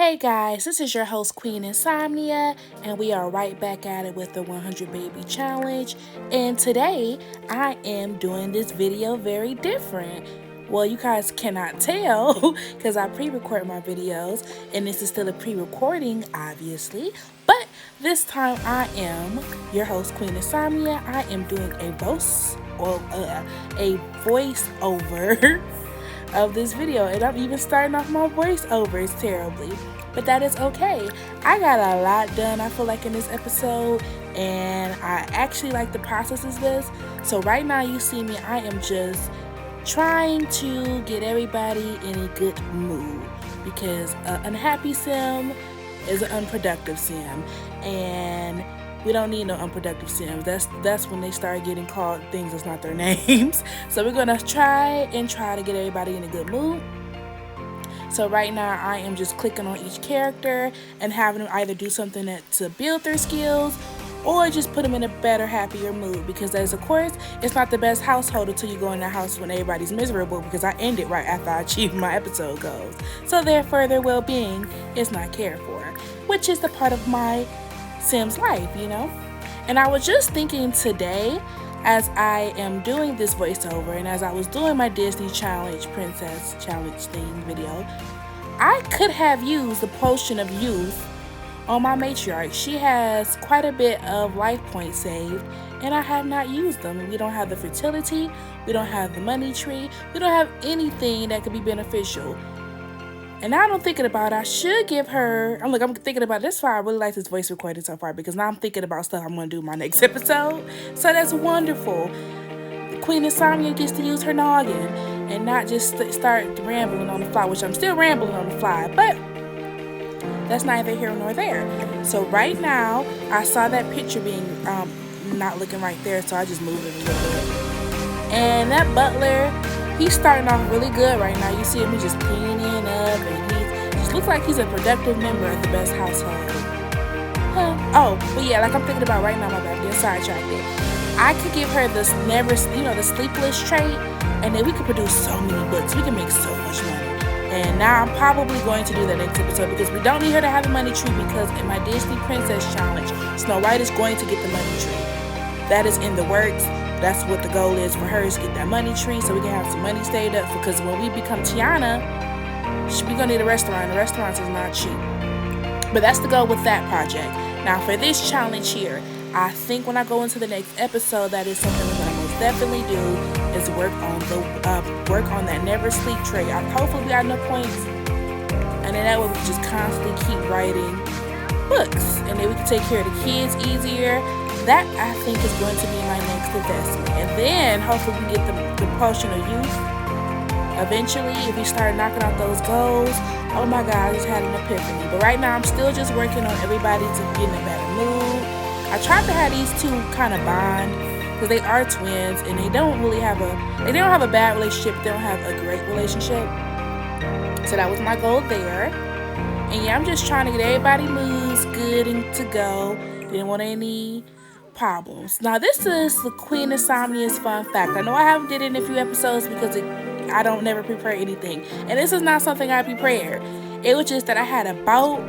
Hey guys, this is your host Queen Insomnia, and we are right back at it with the 100 Baby Challenge. And today I am doing this video very different. Well, you guys cannot tell because I pre-record my videos, and this is still a pre-recording, obviously. But this time I am your host Queen Insomnia. I am doing a voiceover of this video, and I'm even starting off my voiceovers terribly, but that is okay. I got a lot done, I feel like, in this episode, and I actually like the process of this. So right now you see me, I am just trying to get everybody in a good mood, because an unhappy sim is an unproductive sim, and we don't need no unproductive sims. That's when they start getting called things that's not their names. So we're gonna try to get everybody in a good mood. So right now I am just clicking on each character and having them either do something to build their skills or just put them in a better, happier mood. Because as of course, it's not the best household until you go in the house when everybody's miserable, because I end it right after I achieve my episode goals. So therefore their well-being is not cared for, which is the part of my Sim's life, you know. And I was just thinking today, as I am doing this voiceover and as I was doing my Disney challenge, princess challenge thing video, I could have used the potion of youth on my matriarch. She has quite a bit of life points saved, and I have not used them. We don't have the fertility, we don't have the money tree, we don't have anything that could be beneficial. And now I'm thinking about, I should give her, I'm thinking about, that's why I really like this voice recording so far, because now I'm thinking about stuff I'm going to do in my next episode. So that's wonderful. Queen Insomnia gets to use her noggin and not just start rambling on the fly, which I'm still rambling on the fly, but that's neither here nor there. So right now, I saw that picture being not looking right there, so I just moved it a little bit. And that butler, he's starting off really good right now. You see him, he's just cleaning up, and he just looks like he's a productive member of the best household. Oh, but yeah, like I'm thinking about right now, my bad, getting sidetracked. I could give her this the sleepless trait, and then we could produce so many books. We can make so much money. And now I'm probably going to do that next episode, because we don't need her to have the money tree, because in my Disney Princess Challenge, Snow White is going to get the money tree. That is in the works. That's what the goal is for her, is get that money tree so we can have some money saved up. Because when we become Tiana, we're going to need a restaurant. The restaurants is not cheap. But that's the goal with that project. Now for this challenge here, I think when I go into the next episode, that is something we're going to most definitely do, is work on that never sleep trait. Hopefully we got enough points. And then that way we can just constantly keep writing books. And then we can take care of the kids easier. That, I think, is going to be my next investment. And then, hopefully, we get the potion of youth. Eventually, if we start knocking out those goals, oh my God, I just had an epiphany. But right now, I'm still just working on everybody to get in a better mood. I tried to have these two kind of bond, because they are twins, and they don't have a bad relationship, they don't have a great relationship. So that was my goal there. And yeah, I'm just trying to get everybody moods good and to go. Didn't want any problems. Now this is the Queen Insomnia's fun fact. I know I haven't did it in a few episodes because I don't never prepare anything, and this is not something I prepared. It was just that I had a bout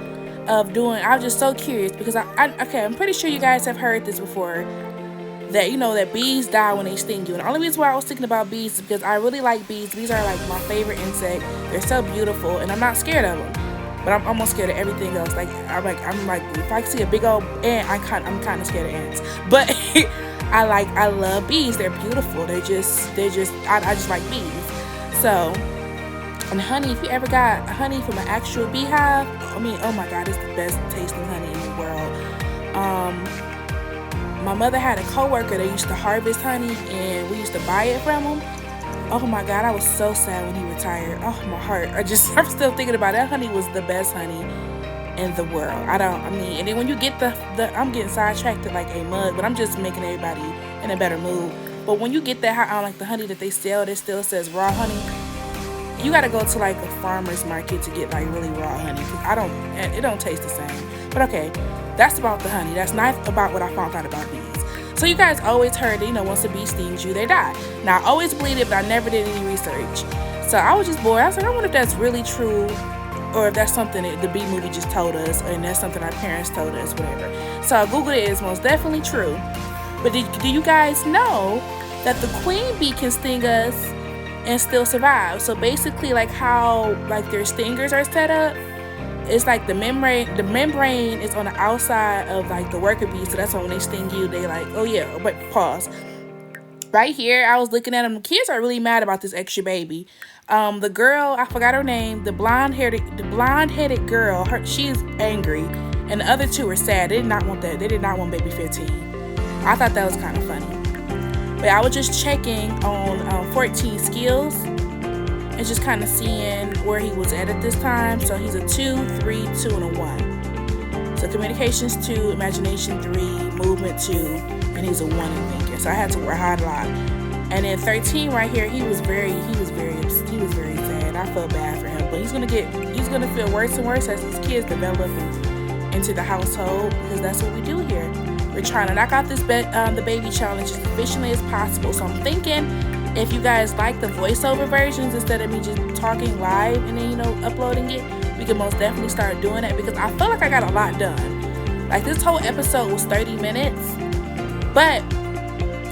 of doing. I was just so curious, because I'm pretty sure you guys have heard this before, that that bees die when they sting you. And the only reason why I was thinking about bees is because I really like bees. Bees are like my favorite insect. They're so beautiful, and I'm not scared of them. But I'm almost scared of everything else. I'm like, if I see a big old ant, I'm kind of scared of ants. But I love bees. They're beautiful. I just like bees. So, and honey, if you ever got honey from an actual beehive, oh my God, it's the best tasting honey in the world. My mother had a coworker that used to harvest honey, and we used to buy it from him. Oh my God, I was so sad when he retired. Oh, my heart. I'm still thinking about it. That honey was the best honey in the world. And then when you get I'm getting sidetracked to like a mug, but I'm just making everybody in a better mood. But when you get that, like the honey that they sell, that still says raw honey, you got to go to like a farmer's market to get like really raw honey. Cause it don't taste the same. But okay, that's about the honey. That's not about what I found out about bees. So you guys always heard that, once a bee stings you, they die. Now, I always believed it, but I never did any research. So I was just bored. I was like, I wonder if that's really true or if that's something that the bee movie just told us, and that's something our parents told us, whatever. So I googled it. It's most definitely true. But do you guys know that the queen bee can sting us and still survive? So basically, like how like their stingers are set up, it's like the membrane is on the outside of like the worker bee. So that's why when they sting you, they like, oh yeah, but pause. Right here, I was looking at them. The kids are really mad about this extra baby. The girl, I forgot her name, the blonde-headed girl, she's angry, and the other two are sad. They did not want that. They did not want baby 15. I thought that was kind of funny. But I was just checking on 14 skills and just kind of seeing where he was at this time. So he's a 2, 3, 2, and a 1. So communications 2, imagination 3, movement 2, and he's a 1 in thinking. So I had to work hard a lot. And then 13 right here, he was very sad. I felt bad for him, but he's gonna feel worse and worse as these kids develop into the household, because that's what we do here. We're trying to knock out this the baby challenge as efficiently as possible. So I'm thinking, if you guys like the voiceover versions instead of me just talking live and then uploading it, we can most definitely start doing that, because I feel like I got a lot done. Like this whole episode was 30 minutes, but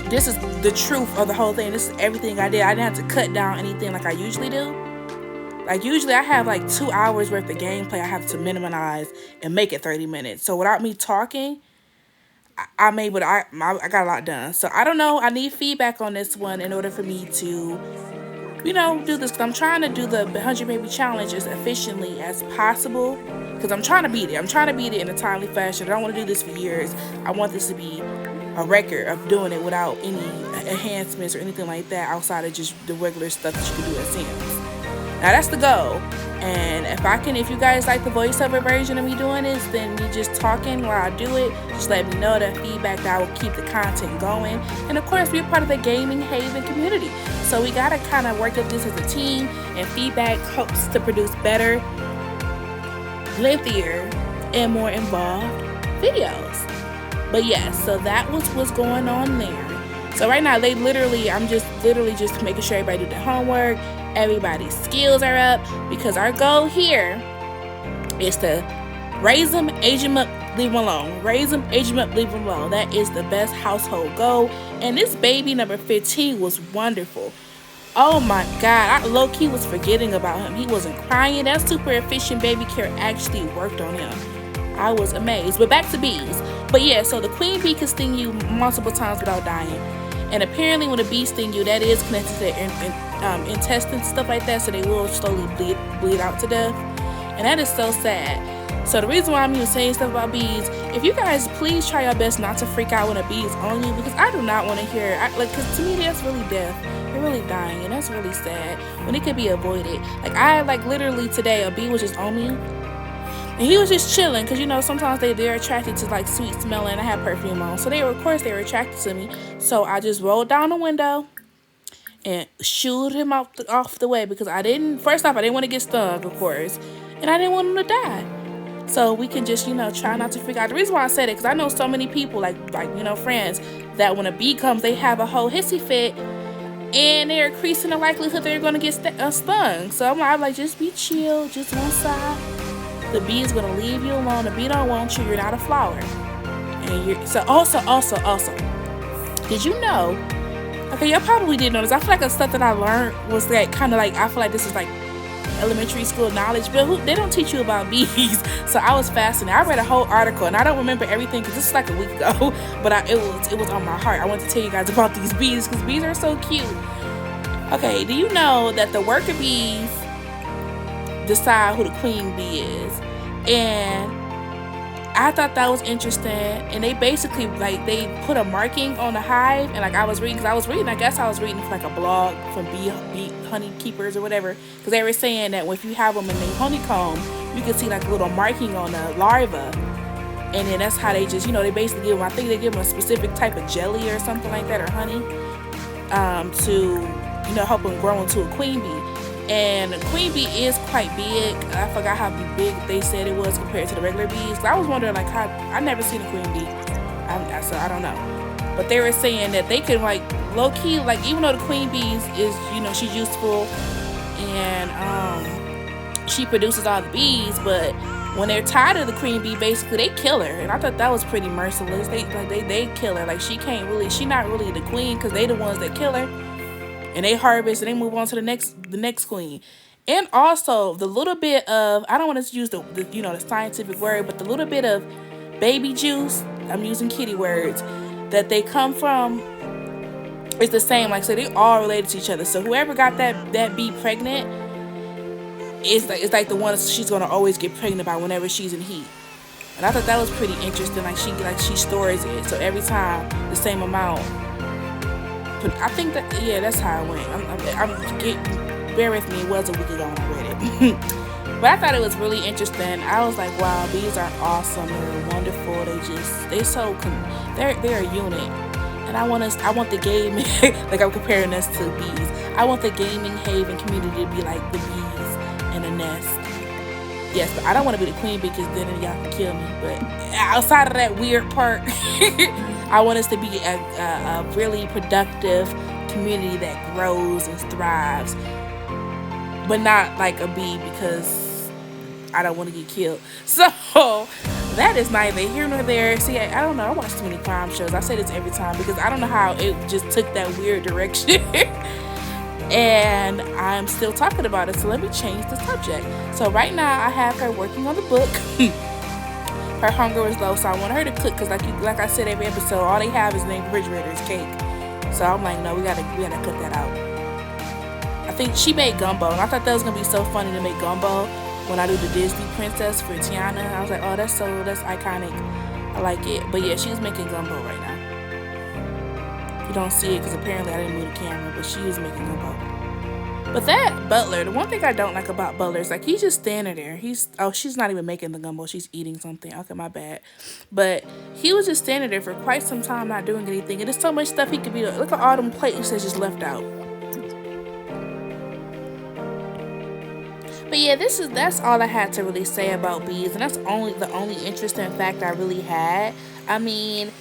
this is the truth of the whole thing. This is everything I did. I didn't have to cut down anything like I usually do. Like usually I have like 2 hours worth of gameplay I have to minimize and make it 30 minutes. So without me talking, I got a lot done. So I don't know. I need feedback on this one in order for me to, do this. Because I'm trying to do the 100 baby challenge as efficiently as possible. Because I'm trying to beat it. I'm trying to beat it in a timely fashion. I don't want to do this for years. I want this to be a record of doing it without any enhancements or anything like that outside of just the regular stuff that you can do at Sims. Now that's the goal. And if you guys like the voiceover version of me doing this, then me just talking while I do it, just let me know that feedback, that I will keep the content going. And of course, we're part of the Gaming Haven community. So we gotta kind of work at this as a team, and feedback helps to produce better, lengthier, and more involved videos. But yes, so that was what's going on there. So right now, I'm just making sure everybody do their homework. Everybody's skills are up, because our goal here is to raise them, age them up, leave them alone. Raise them, age them up, leave them alone. That is the best household goal. And this baby number 15 was wonderful. Oh my God, I low-key was forgetting about him. He wasn't crying. That super efficient baby care actually worked on him. I was amazed. But back to bees. But yeah, so the queen bee can sting you multiple times without dying. And apparently when a bee sting you, that is connected to their intestines, stuff like that, so they will slowly bleed out to death. And that is so sad. So the reason why I'm even saying stuff about bees, if you guys please try your best not to freak out when a bee is on you, because I do not want to hear, because to me that's really death. They're really dying, and that's really sad when it could be avoided. Literally today, a bee was just on me. And he was just chilling, because sometimes they're attracted to like sweet smelling. I have perfume on, so they were attracted to me. So I just rolled down the window and shooed him off the way, because I didn't want to get stung, of course, and I didn't want him to die. So we can just try not to freak out. The reason why I said it, because I know so many people like friends that when a bee comes, they have a whole hissy fit, and they're increasing the likelihood they're going to get stung. So I'm like, just be chill, just one side. The bee is gonna leave you alone. The bee don't want you. You're not a flower. And so also, did you know? Okay, y'all probably did know this. I feel like the stuff that I learned was I feel like this is like elementary school knowledge, but they don't teach you about bees. So I was fascinated. I read a whole article, and I don't remember everything because this is like a week ago, but it was on my heart. I wanted to tell you guys about these bees because bees are so cute. Okay, do you know that the worker bees decide who the queen bee is? And I thought that was interesting. And they basically they put a marking on the hive, and I was reading I guess I was reading like a blog from bee honey keepers or whatever, because they were saying that if you have them in the honeycomb, you can see like a little marking on the larva, and then that's how they just they basically give them, I think they give them a specific type of jelly or something like that, or honey, to help them grow into a queen bee. And the queen bee is quite big. I forgot how big they said it was compared to the regular bees. I was wondering how I never seen a queen bee, so I don't know. But they were saying that they can low key, even though the queen bees is she's useful, and she produces all the bees, but when they're tired of the queen bee, basically they kill her. And I thought that was pretty merciless. They kill her. Like she not really the queen, because they the ones that kill her. And they harvest and they move on to the next queen. And also the little bit of, I don't want to use the scientific word, but the little bit of baby juice, I'm using kitty words, that they come from is the same. Like, so they all related to each other. So whoever got that bee pregnant, it's like the one she's gonna always get pregnant by whenever she's in heat. And I thought that was pretty interesting. Like she stores it, so every time the same amount. But I think that, yeah, that's how it went. Bear with me, it was a week ago when I read it. But I thought it was really interesting. I was like, wow, bees are awesome. They're wonderful. They're a unit. And I want the gaming, like I'm comparing us to bees. I want the gaming haven community to be like the bees in a nest. Yes, but I don't want to be the queen bee, because then y'all can kill me. But outside of that weird part, I want us to be a really productive community that grows and thrives. But not like a bee, because I don't want to get killed. So that is neither here nor there. See, I don't know. I watch too many crime shows. I say this every time because I don't know how it just took that weird direction. And I'm still talking about it. So let me change the subject. So right now I have her working on the book. Her hunger is low, so I want her to cook, because like I said every episode, all they have is in the refrigerator is cake. So I'm like, no, we gotta cook that out. I think she made gumbo, and I thought that was gonna be so funny to make gumbo when I do the Disney princess for Tiana. I was like, oh, that's iconic. I like it. But yeah, she's making gumbo right now. You don't see it because apparently I didn't move the camera, but she is making gumbo. But that butler, the one thing I don't like about butler is like he's just standing there. She's not even making the gumbo. She's eating something. Okay, my bad. But he was just standing there for quite some time not doing anything. And there's so much stuff he could be doing. Look at all them plates that's just left out. But yeah, that's all I had to really say about bees. And that's the only interesting fact I really had. I mean,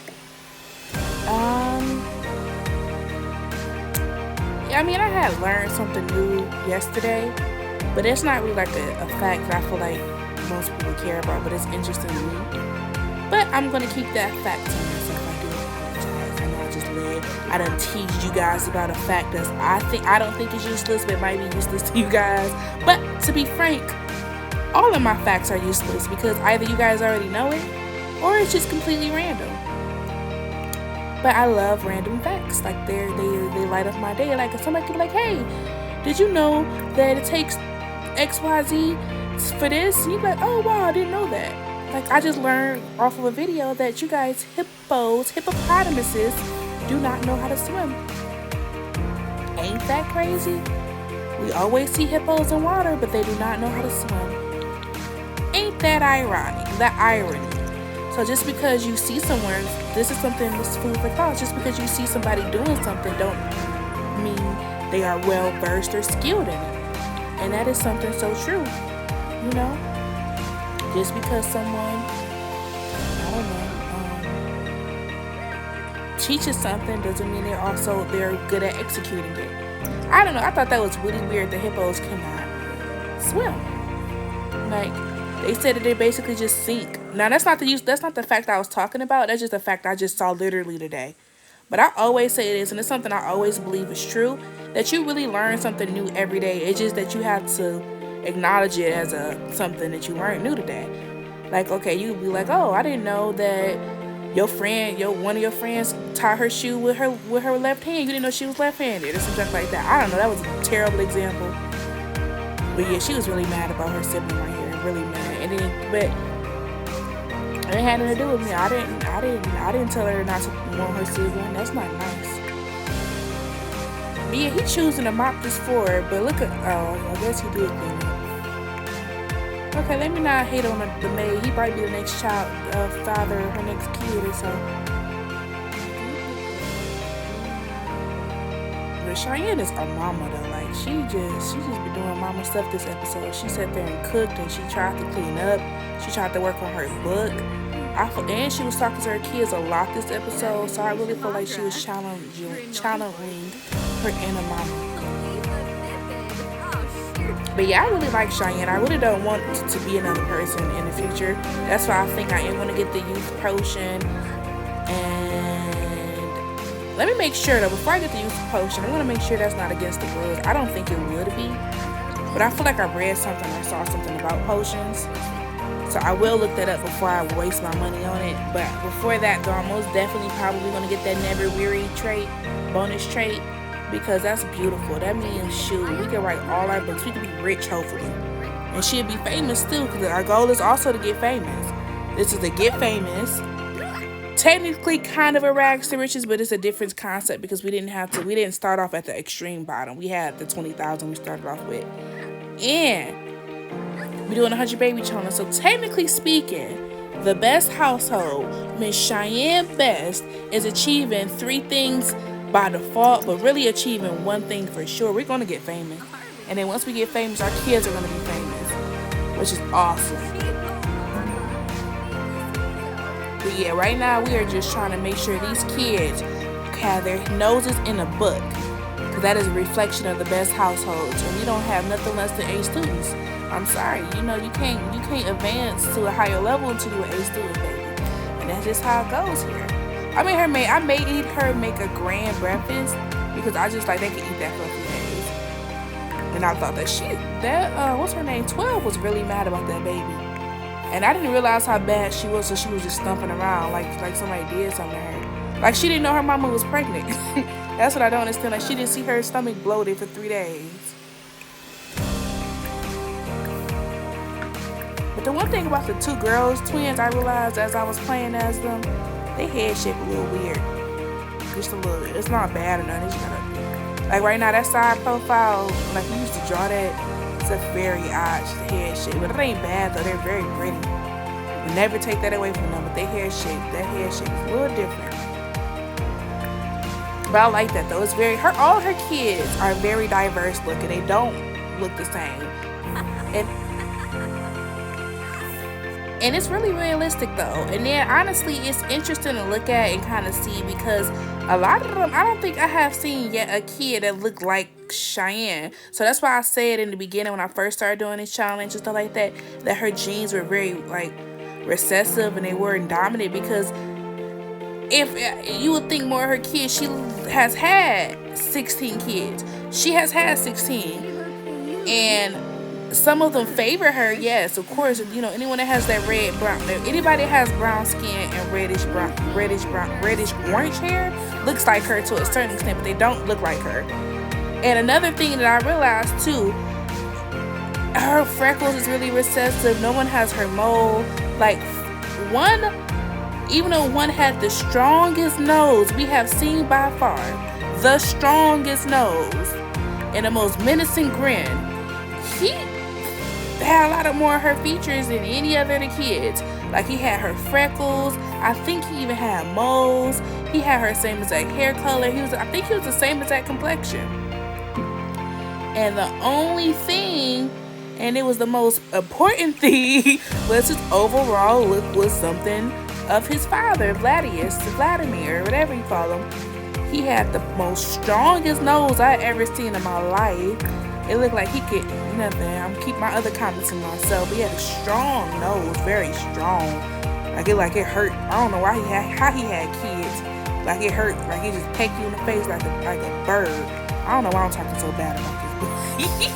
I had learned something new yesterday, but it's not really like a fact that I feel like most people care about, but it's interesting to me. But I'm going to keep that fact to myself. I do apologize. I know I just I done teased you guys about a fact that I don't think is useless, but it might be useless to you guys. But to be frank, all of my facts are useless because either you guys already know it or it's just completely random. But I love random facts. Like they light up my day. Like if somebody could be like, hey, did you know that it takes XYZ for this? And you'd be like, oh wow, I didn't know that. Like I just learned off of a video that you guys hippopotamuses do not know how to swim. Ain't that crazy? We always see hippos in water, but they do not know how to swim. Ain't that ironic? The irony. So just because you see somewhere, this is something that's food for thought. Just because you see somebody doing something don't mean they are well versed or skilled in it. And that is something so true. You know? Just because someone, I don't know, teaches something doesn't mean they're good at executing it. I don't know. I thought that was really weird that hippos cannot swim. Like, they said that they basically just sink. Now, that's not the fact I was talking about. That's just a fact I just saw literally today. But I always say this, and it's something I always believe is true, that you really learn something new every day. It's just that you have to acknowledge it as something that you learned new today. Like, okay, you'd be like, oh, I didn't know that one of your friends tied her shoe with her left hand. You didn't know she was left-handed or something like that. I don't know. That was a terrible example. But yeah, she was really mad about her sibling right here. Really mad. And then, but it had nothing to do with me. I didn't tell her not to want her sibling. That's not nice. But yeah, he's choosing to mop this floor. But look at, I guess he did clean it. Okay, let me not hate on the maid. He might be the next child, father, her next kid or so. But Cheyenne is a mama though. Like she just be doing mama stuff this episode. She sat there and cooked, and she tried to clean up. She tried to work on her book. And she was talking to her kids a lot this episode. So I really feel like she was channeling her inner mama. But yeah, I really like Cheyenne. I really don't want to be another person in the future. That's why I think I am going to get the youth potion. And let me make sure though, before I get the youth potion, I want to make sure that's not against the rules. I don't think it would be, but I feel like I read something or saw something about potions. So I will look that up before I waste my money on it. But before that though, I'm most definitely probably going to get that Never Weary trait, bonus trait, because that's beautiful. That means, shoot, we can write all our books. We can be rich, hopefully. And she'll be famous too, because our goal is also to get famous. This is a get famous. Technically kind of a rags to riches, but it's a different concept because we didn't start off at the extreme bottom. We had the 20,000 we started off with. And we're doing 100 baby challenge. So technically speaking, the best household, Miss Cheyenne Best, is achieving 3 things by default, but really achieving 1 thing for sure. We're going to get famous. And then once we get famous, our kids are going to be famous, which is awesome. But yeah, right now we are just trying to make sure these kids have their noses in a book, because that is a reflection of the best households. And we don't have nothing less than A students. I'm sorry, you know, you can't advance to a higher level until you're an A student, baby. And that's just how it goes here. I made her make a grand breakfast because I just like they could eat that for a few days. And I thought that what's her name, 12 was really mad about that baby. And I didn't realize how bad she was, so she was just stumping around like somebody did something to her. Like she didn't know her mama was pregnant. That's what I don't understand. Like she didn't see her stomach bloated for 3 days. But the one thing about the 2 girls, twins, I realized as I was playing as them, they head shape a little weird. Just a little bit. It's not bad or nothing. It's gotta, like right now, that side profile, like we used to draw that, it's a very odd head shape. But it ain't bad though, they're very pretty. You never take that away from them, but that head shape is a little different. But I like that though. It's all her kids are very diverse looking. They don't look the same. And it's really realistic though. And then honestly, it's interesting to look at and kind of see, because a lot of them, I don't think I have seen yet a kid that looked like Cheyenne. So that's why I said in the beginning when I first started doing this challenge and stuff like that her genes were very like recessive and they weren't dominant, because if you would think more of her kids, she has had 16 kids. She has had 16. And some of them favor her, yes, of course. You know, anyone that has that brown, anybody that has brown skin and reddish orange hair looks like her to a certain extent, but they don't look like her. And another thing that I realized too, her freckles is really recessive. No one has her mole. Like even though one had the strongest nose we have seen by far, the strongest nose and the most menacing grin, he had a lot of more of her features than any other of the kids. Like he had her freckles. I think he even had moles. He had her same exact hair color. I think he was the same exact complexion. And the only thing, and it was the most important thing, was his overall look was something of his father, Vladimir, whatever you call him. He had the most strongest nose I ever seen in my life. It looked like he could nothing. I'm keep my other comments to myself. But he had a strong nose, very strong. Like it hurt. I don't know how he had kids. Like it hurt. Like he just pecked you in the face like a bird. I don't know why I'm talking so bad about this.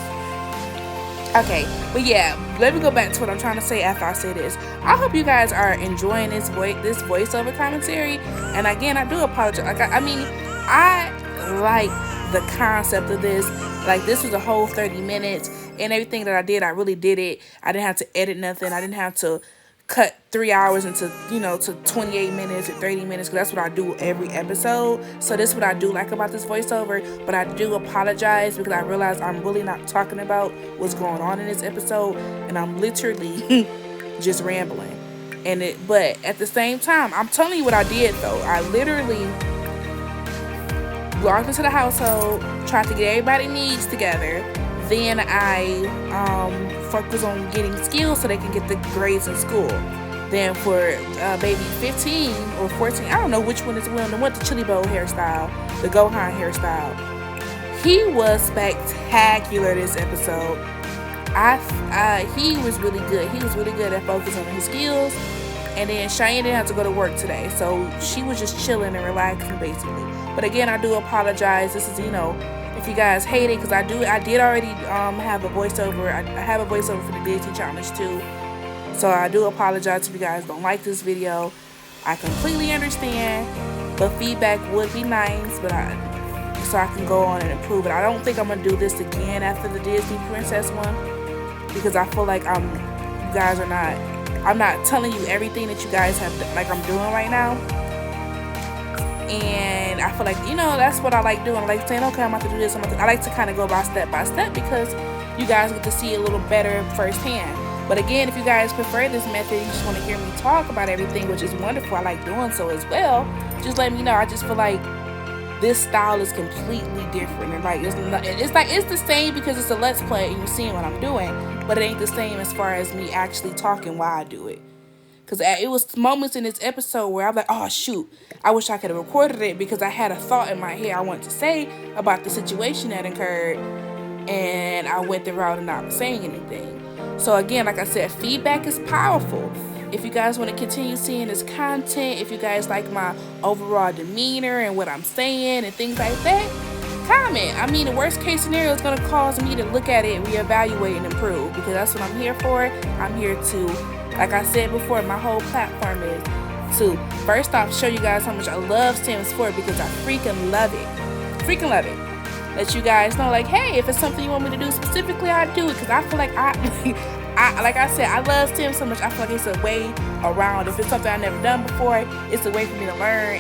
Okay, but yeah, let me go back to what I'm trying to say after I say this. I hope you guys are enjoying this voiceover commentary. And again, I do apologize. Like I like the concept of this. Like this was a whole 30 minutes, and everything that I did, I really did it. I didn't have to edit nothing. I didn't have to cut 3 hours into, to 28 minutes or 30 minutes, because that's what I do every episode. So this is what I do like about this voiceover. But I do apologize because I realize I'm really not talking about what's going on in this episode, and I'm literally just rambling. But at the same time, I'm telling you what I did though. I literally logged into the household, tried to get everybody's needs together. Then I focus on getting skills so they can get the grades in school. Then for baby 15 or 14, I don't know which one is the one the chili bowl hairstyle, the Gohan hairstyle. He was spectacular this episode. he was really good. He was really good at focusing on his skills. And then Cheyenne didn't have to go to work today, so she was just chilling and relaxing basically. But again, I do apologize. This is, if you guys hate it, because I did already have a voiceover. I have a voiceover for the Disney challenge too. So I do apologize if you guys don't like this video. I completely understand, but feedback would be nice, so I can go on and improve it. I don't think I'm gonna do this again after the Disney Princess one, because I feel like I'm not telling you everything that you guys have like I'm doing right now. And I feel like, that's what I like doing. I like saying, okay, I'm about to do this. I like to kind of go by step, because you guys get to see it a little better firsthand. But again, if you guys prefer this method, you just want to hear me talk about everything, which is wonderful. I like doing so as well. Just let me know. I just feel like this style is completely different. And like it's the same because it's a let's play and you're seeing what I'm doing, but it ain't the same as far as me actually talking while I do it. Because it was moments in this episode where I'm like, oh shoot, I wish I could have recorded it, because I had a thought in my head I wanted to say about the situation that occurred, and I went the route of not saying anything. So again, like I said, feedback is powerful. If you guys want to continue seeing this content, if you guys like my overall demeanor and what I'm saying and things like that, comment. I mean, the worst case scenario is going to cause me to look at it, reevaluate, and improve, because that's what I'm here for. I'm here to, like I said before, my whole platform is to, first off, show you guys how much I love Sims 4, because I freaking love it. Freaking love it. Let you guys know, like, hey, if it's something you want me to do specifically, I'll do it, because I feel like like I said, I love Sims so much. I feel like it's a way around. If it's something I've never done before, it's a way for me to learn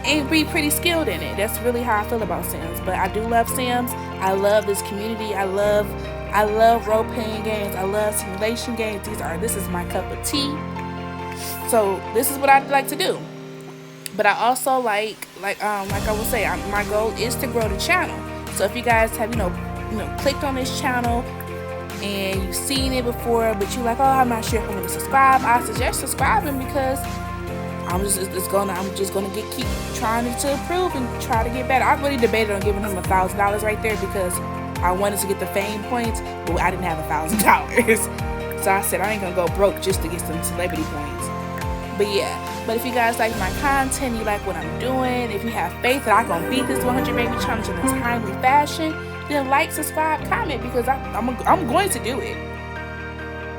and be pretty skilled in it. That's really how I feel about Sims. But I do love Sims. I love this community. I love role-playing games. I love simulation games. This is my cup of tea. So this is what I like to do. But I also like I will say, my goal is to grow the channel. So if you guys have clicked on this channel and you've seen it before, but you're like, oh, I'm not sure if I'm going to subscribe, I suggest subscribing, because I'm just gonna keep trying to improve and try to get better. I really debated on giving him $1,000 right there, because I wanted to get the fame points, but I didn't have $1,000. So I said I ain't gonna go broke just to get some celebrity points. But yeah, but if you guys like my content, you like what I'm doing, if you have faith that I'm gonna beat this 100 baby challenge in a timely fashion, then like, subscribe, comment, because I'm going to do it.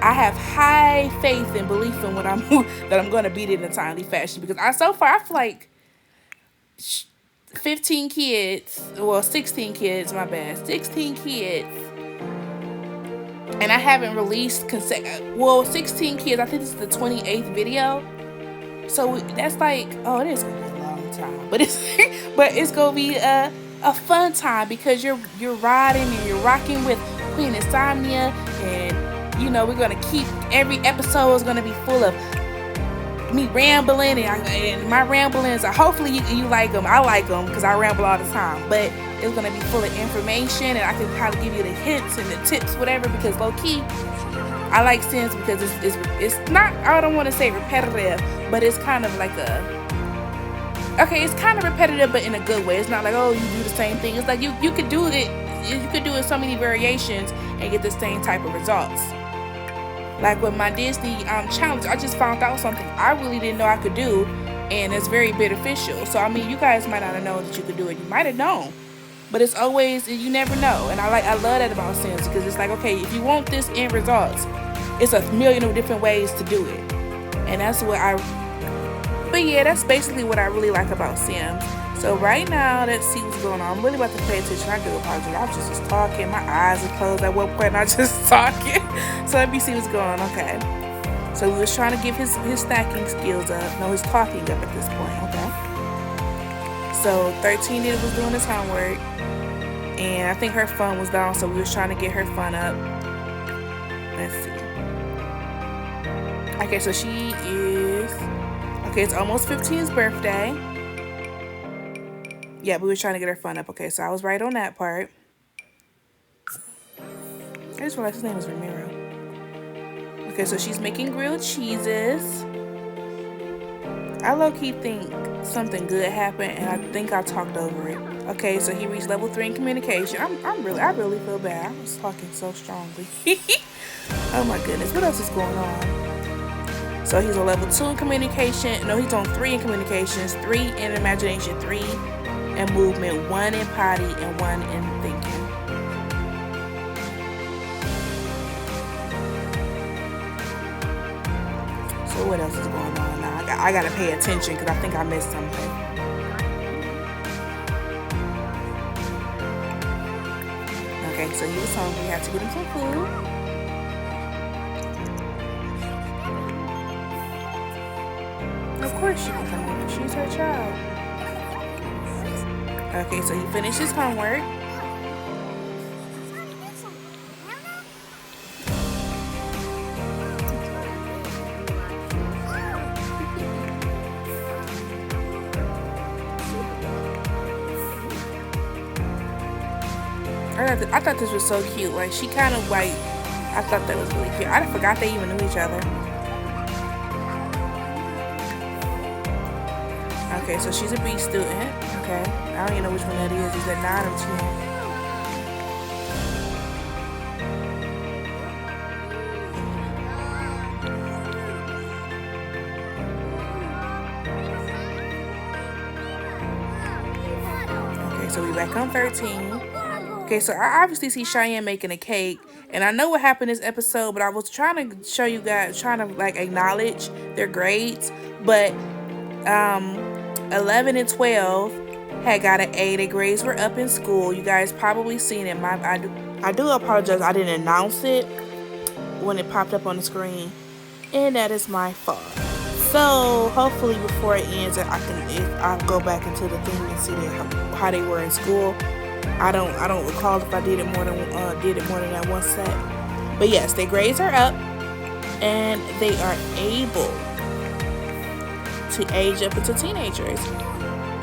I have high faith and belief in what that I'm going to beat it in a timely fashion, because so far I feel like 16 kids, and I haven't released 16 kids. I think this is the 28th video, so that's like, oh, it is gonna be a long time, but it's gonna be a fun time, because you're riding and you're rocking with Queen Insomnia, and we're gonna keep, every episode is gonna be full of me rambling, and my ramblings are, hopefully you like them. I like them because I ramble all the time, but it's gonna be full of information, and I can kind of give you the hints and the tips, whatever, because low key I like Sims because it's not, I don't want to say repetitive, but it's kind of like it's kind of repetitive, but in a good way. It's not like, oh, you do the same thing. It's like you could do it so many variations and get the same type of results. Like with my Disney challenge, I just found out something I really didn't know I could do, and it's very beneficial. So I mean, you guys might not have known that you could do it. You might have known, but it's always, you never know. And I love that about Sims, because it's like, okay, if you want this end results, it's a million of different ways to do it, and that's what But yeah, that's basically what I really like about Sims. So right now, let's see what's going on. I'm really about to pay attention. I do apologize. I was just talking. My eyes are closed at one point, and I was just talking. So let me see what's going on. Okay. So we was trying to give his stacking skills up. No, his talking up at this point. Okay. So 13 was doing his homework, and I think her phone was down, so we was trying to get her phone up. Let's see. Okay, so she is... Okay, it's almost 15's birthday. Yeah, we were trying to get her fun up. Okay, so I was right on that part. I just realized his name was Ramiro. Okay, so she's making grilled cheeses. I low-key think something good happened, and I think I talked over it. Okay, so he reached level 3 in communication. I really feel bad. I was talking so strongly. Oh my goodness, what else is going on? So he's on level 2 in communication. No, he's on 3 in communications, 3 in imagination, 3 in movement, 1 in potty, and 1 in thinking. So what else is going on now? I gotta pay attention because I think I missed something. Okay, so he was hungry. We have to get him some food. Of course she was hungry. She's her child. Okay, so he finished his homework. I thought this was so cute. Like, she kind of like, I thought that was really cute. I forgot they even knew each other. Okay, so she's a B student. Okay, I don't even know which one that is. Is that 9 or 10? Okay, so we back on 13. Okay, so I obviously see Cheyenne making a cake, and I know what happened this episode, but I was trying to show you guys, trying to like acknowledge their grades, but 11 and 12 had got an A. Their grades were up in school. You guys probably seen it. I do apologize. I didn't announce it when it popped up on the screen, and that is my fault. So hopefully before it ends, I'll go back into the thing and see how they were in school. I don't recall if I did it more than that one set. But yes, their grades are up, and they are able to age up into teenagers.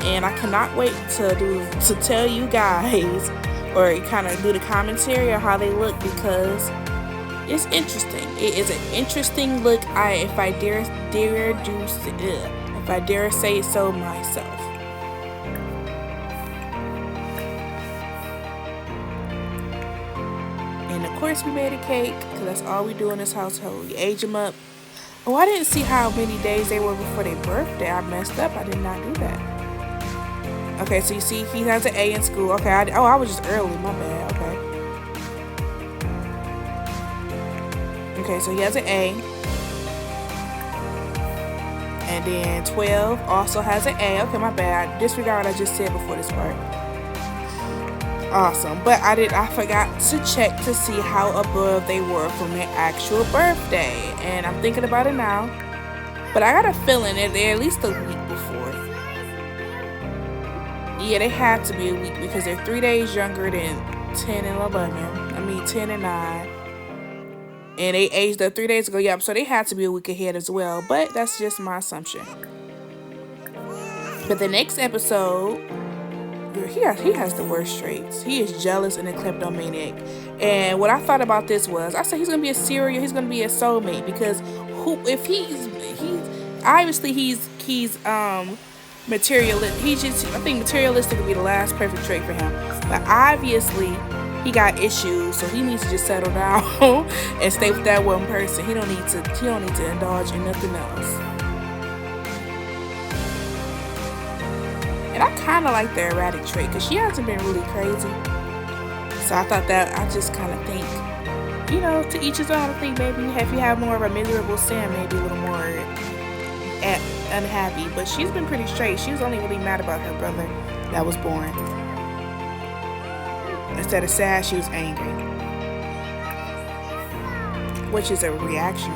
And I cannot wait to tell you guys, or kind of do the commentary on how they look, because it's interesting. It is an interesting look. If I dare say so myself. And of course we made a cake, because that's all we do in this household. We age them up. Oh, I didn't see how many days they were before their birthday. I messed up. I did not do that. Okay, so you see he has an A in school. Okay, I was just early. My bad. Okay, so he has an A. And then 12 also has an A. Okay, my bad. Disregard what I just said before this part. Awesome. But I forgot to check to see how above they were from their actual birthday. And I'm thinking about it now. But I got a feeling that they're at least a week before. Yeah, they have to be a week, because they're 3 days younger than 10 and 11. I mean 10 and 9. And they aged up 3 days ago. Yep, so they had to be a week ahead as well. But that's just my assumption. But the next episode, he has the worst traits. He is jealous and a kleptomaniac. And what I thought about this was, I said he's gonna be a serial. He's gonna be a soulmate, because if he's obviously he's materialistic. I think materialistic would be the last perfect trait for him. But obviously he got issues, so he needs to just settle down and stay with that one person. He don't need to indulge in nothing else. And I kind of like the erratic trait, because she hasn't been really crazy. So I thought that, I just kind of think, to each his own. I think maybe if you have more of a miserable Sam, maybe a little more unhappy. But she's been pretty straight. She was only really mad about her brother that was born. Instead of sad, she was angry. Which is a reaction.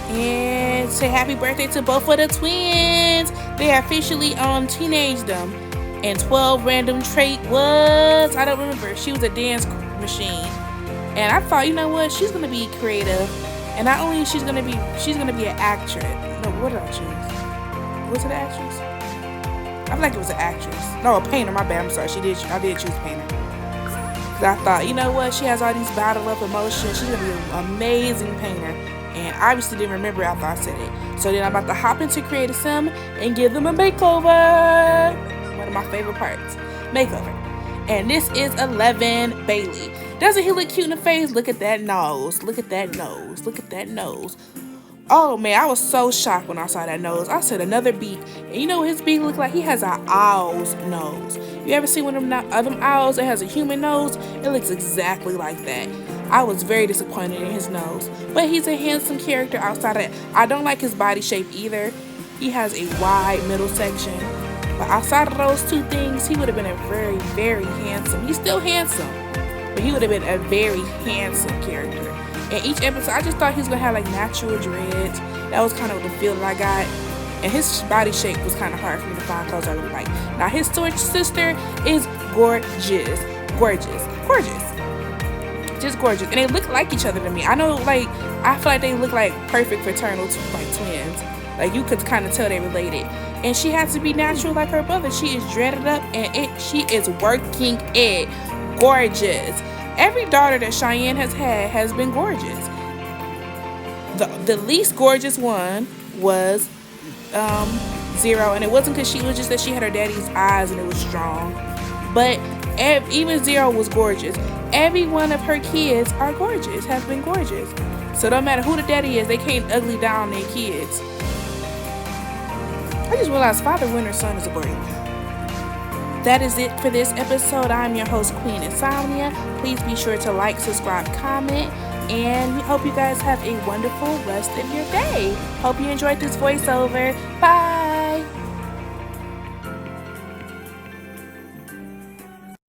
And say happy birthday to both of the twins. They officially teenaged them. And 12 random trait was, I don't remember. She was a dance machine. And I thought, you know what? She's gonna be creative. And not only she's gonna be an actress. No, what did I choose? Was it an actress? I feel like it was an actress. No, a painter. My bad. I'm sorry. I did choose painter. Because I thought, you know what? She has all these bottled up emotions. She's gonna be an amazing painter. and obviously didn't remember after I said it. So then I'm about to hop into Create a Sim and give them a makeover. One of my favorite parts, makeover. And this is 11 Bailey. Doesn't he look cute in the face? Look at that nose. Look at that nose. Look at that nose. Oh man, I was so shocked when I saw that nose. I said another beak. And you know what his beak look like? He has an owl's nose. You ever seen one of them owls that has a human nose? It looks exactly like that. I was very disappointed in his nose. But he's a handsome character outside of that. I don't like his body shape either. He has a wide middle section. But outside of those two things, he would have been a very, very handsome. He's still handsome. But he would have been a very handsome character. In each episode, I just thought he was going to have like natural dreads. That was kind of the feel that I got. And his body shape was kind of hard for me to find clothes I really like. Now his sister is gorgeous. Just gorgeous. And they look like each other to me. I know, like, I feel like they look like perfect fraternal like twins. Like you could kind of tell they related. And she has to be natural like her brother. She is dreaded up and she is working it. Gorgeous. Every daughter that Cheyenne has had has been gorgeous. The least gorgeous one was Zero, and it wasn't because she was just that she had her daddy's eyes and it was strong. But even Zero was gorgeous. Every one of her kids are gorgeous, have been gorgeous. So no matter who the daddy is, they can't ugly down their kids. I just realized Father Winter's son is a boy. That is it for this episode. I'm your host, Queen Insomnia. Please be sure to like, subscribe, comment, and we hope you guys have a wonderful rest of your day. Hope you enjoyed this voiceover. Bye!